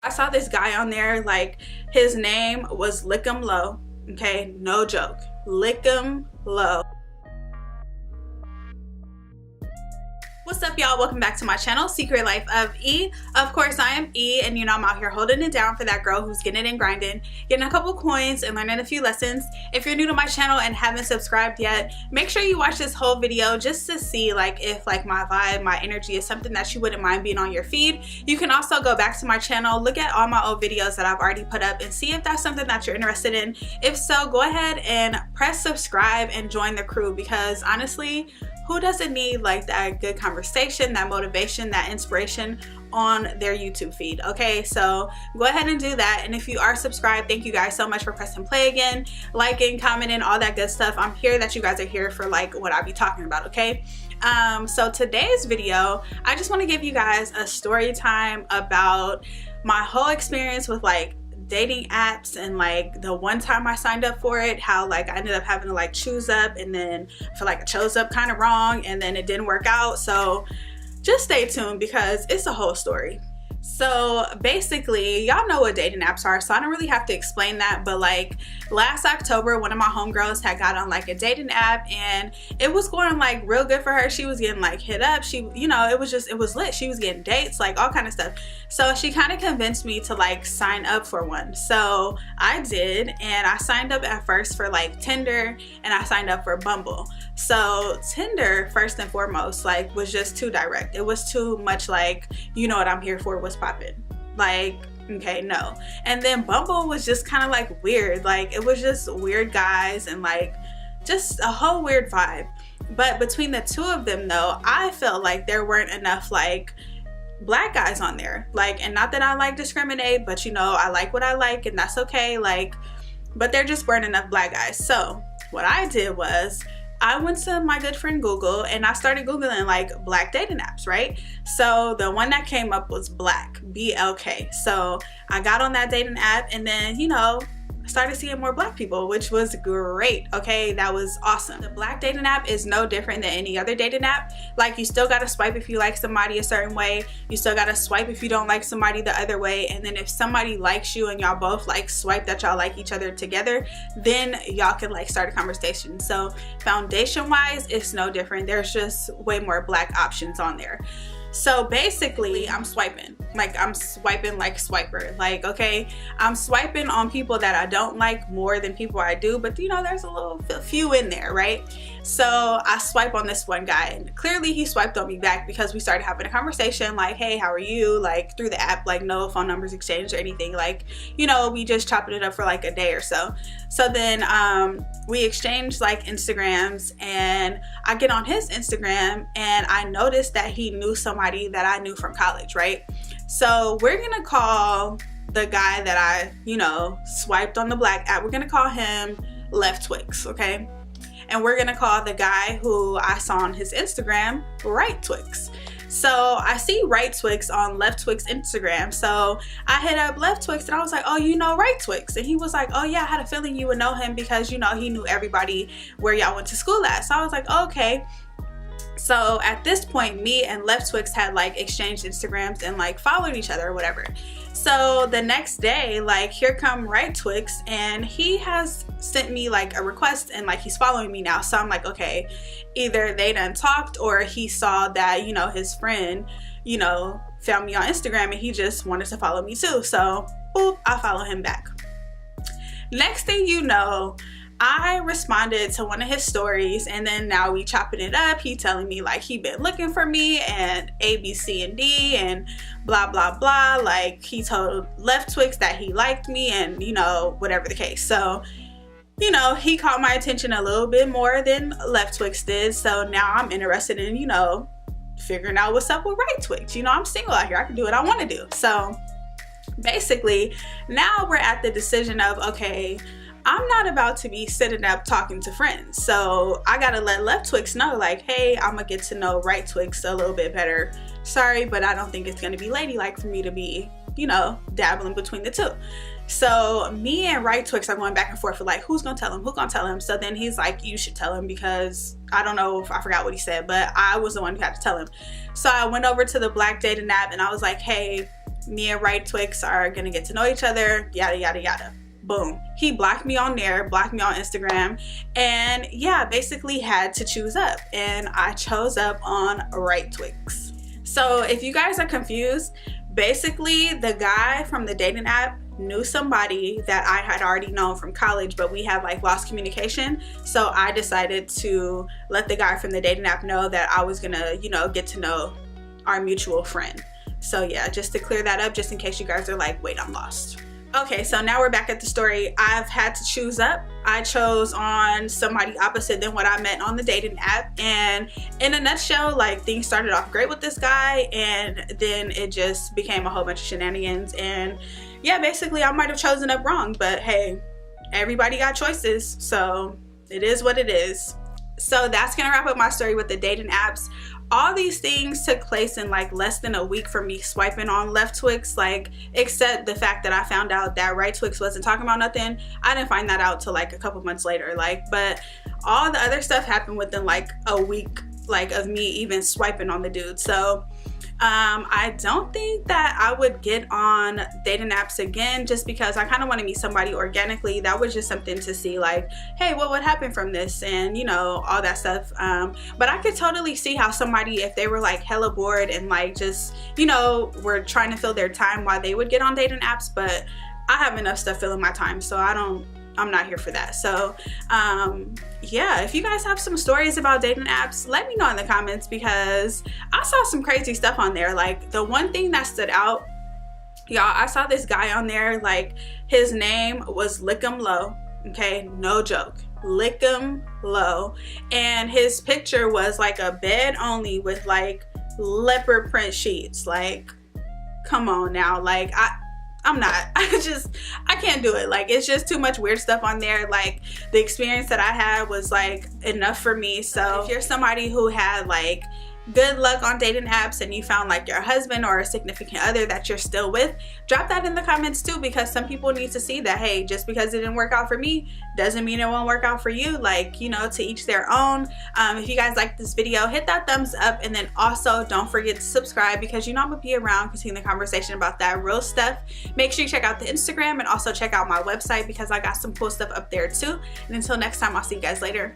I saw this guy on there, like his name was Lickum Low. Okay, no joke, Lickum Low. What's up, y'all? Welcome back to my channel, Secret Life of E. Of course, I am E, and you know I'm out here holding it down for that girl who's getting it and grinding, getting a couple coins and learning a few lessons. If you're new to my channel and haven't subscribed yet, make sure you watch this whole video just to see like if like my vibe, my energy is something that you wouldn't mind being on your feed. You can also go back to my channel, look at all my old videos that I've already put up and see if that's something that you're interested in. If so, go ahead and press subscribe and join the crew, because honestly, who doesn't need like that good conversation, that motivation, that inspiration on their YouTube feed? Okay, so go ahead and do that. And if you are subscribed, thank you guys so much for pressing play again, liking, commenting, all that good stuff. I'm here that you guys are here for like what I be talking about, okay? So today's video, I just want to give you guys a story time about my whole experience with like dating apps, and like the one time I signed up for it, how like I ended up having to like choose up, and then I feel like I chose up kind of wrong and then it didn't work out. So just stay tuned because it's a whole story. So basically, y'all know what dating apps are, so I don't really have to explain that, but like last October, one of my homegirls had got on like a dating app and it was going like real good for her. She was getting like hit up, she, you know, it was lit. She was getting dates, like all kind of stuff. So she kind of convinced me to like sign up for one. So I did, and I signed up at first for like Tinder, and I signed up for Bumble. So Tinder, first and foremost, like was just too direct. It was too much like, you know what I'm here for, what's poppin', like, okay, no. And then Bumble was just kind of like weird, like it was just weird guys and like just a whole weird vibe. But between the two of them though, I felt like there weren't enough like black guys on there, like, and not that I like discriminate, but you know, I like what I like and that's okay, like, but there just weren't enough black guys. So what I did was I went to my good friend Google and I started Googling like black dating apps, right? So the one that came up was Black, BLK. So I got on that dating app, and then, you know, started seeing more black people, which was great. Okay, that was awesome. The black dating app is no different than any other dating app. Like, you still gotta swipe if you like somebody a certain way, you still gotta swipe if you don't like somebody the other way, and then if somebody likes you and y'all both like swipe that y'all like each other together, then y'all can like start a conversation. So foundation wise, it's no different. There's just way more black options on there. So basically, I'm swiping like swiper, like, okay, I'm swiping on people that I don't like more than people I do, but you know, there's a few in there, right? So I swipe on this one guy, and clearly he swiped on me back because we started having a conversation like, hey, how are you, like through the app, like no phone numbers exchanged or anything, like, you know, we just chopping it up for like a day or so. So then we exchanged like Instagrams, and I get on his Instagram and I noticed that he knew somebody that I knew from college, right? So we're gonna call the guy that I, you know, swiped on the black app, we're gonna call him Left Twix, okay? And we're gonna call the guy who I saw on his Instagram Right Twix. So I see Right Twix on Left Twix Instagram. So I hit up Left Twix and I was like, oh, you know Right Twix? And he was like, oh yeah, I had a feeling you would know him because, you know, he knew everybody where y'all went to school at. So I was like, oh, okay. So at this point, me and Left Twix had like exchanged Instagrams and like followed each other or whatever. So the next day, like here come Right Twix, and he has sent me like a request and like he's following me now. So I'm like, okay, either they done talked or he saw that, you know, his friend, you know, found me on Instagram and he just wanted to follow me too. So boop, I follow him back. Next thing you know, I responded to one of his stories, and then now we chopping it up. He telling me like he been looking for me and A, B, C, and D and blah, blah, blah. Like he told Left Twix that he liked me and, you know, whatever the case. So, you know, he caught my attention a little bit more than Left Twix did. So now I'm interested in, you know, figuring out what's up with Right Twix. You know, I'm single out here. I can do what I want to do. So basically, now we're at the decision of, okay, I'm not about to be sitting up talking to friends. So I gotta let Left Twix know like, hey, I'm gonna get to know Right Twix a little bit better. Sorry, but I don't think it's gonna be ladylike for me to be, you know, dabbling between the two. So me and Right Twix are going back and forth for like, who's gonna tell him? Who's gonna tell him? So then he's like, you should tell him, because I don't know if I forgot what he said, but I was the one who had to tell him. So I went over to the black dating app and I was like, hey, me and Right Twix are gonna get to know each other, yada yada yada. Boom. He blocked me on there, blocked me on Instagram, and yeah, basically had to choose up, and I chose up on Right Twix. So if you guys are confused, basically the guy from the dating app knew somebody that I had already known from college, but we had like lost communication. So I decided to let the guy from the dating app know that I was gonna, you know, get to know our mutual friend. So yeah, just to clear that up, just in case you guys are like, wait, I'm lost. Okay, so now we're back at the story. I've had to choose up. I chose on somebody opposite than what I met on the dating app, and in a nutshell, like, things started off great with this guy, and then it just became a whole bunch of shenanigans. And yeah, basically I might have chosen up wrong, but hey, everybody got choices, so it is what it is. So that's gonna wrap up my story with the dating apps. All these things took place in like less than a week for me swiping on Left Twix, like, except the fact that I found out that Right Twix wasn't talking about nothing. I didn't find that out till like a couple months later, like, but all the other stuff happened within like a week, like, of me even swiping on the dude. So I don't think that I would get on dating apps again, just because I kind of want to meet somebody organically. That was just something to see, like, hey, what would happen from this, and you know, all that stuff. But I could totally see how somebody, if they were like hella bored and like just, you know, were trying to fill their time, why they would get on dating apps. But I have enough stuff filling my time, so I'm not here for that. So yeah, if you guys have some stories about dating apps, let me know in the comments, because I saw some crazy stuff on there. Like, the one thing that stood out, y'all, I saw this guy on there, like, his name was Lick'em Low. Okay, no joke, Lick'em Low, and his picture was like a bed only with like leopard print sheets. Like, come on now, like, I can't do it. Like, it's just too much weird stuff on there. Like, the experience that I had was like enough for me. So if you're somebody who had like good luck on dating apps and you found like your husband or a significant other that you're still with, drop that in the comments too, because some people need to see that, hey, just because it didn't work out for me doesn't mean it won't work out for you. Like, you know, to each their own. If you guys like this video, hit that thumbs up, and then also don't forget to subscribe, because you know I'm gonna be around continuing the conversation about that real stuff. Make sure you check out the Instagram, and also check out my website, because I got some cool stuff up there too. And until next time, I'll see you guys later.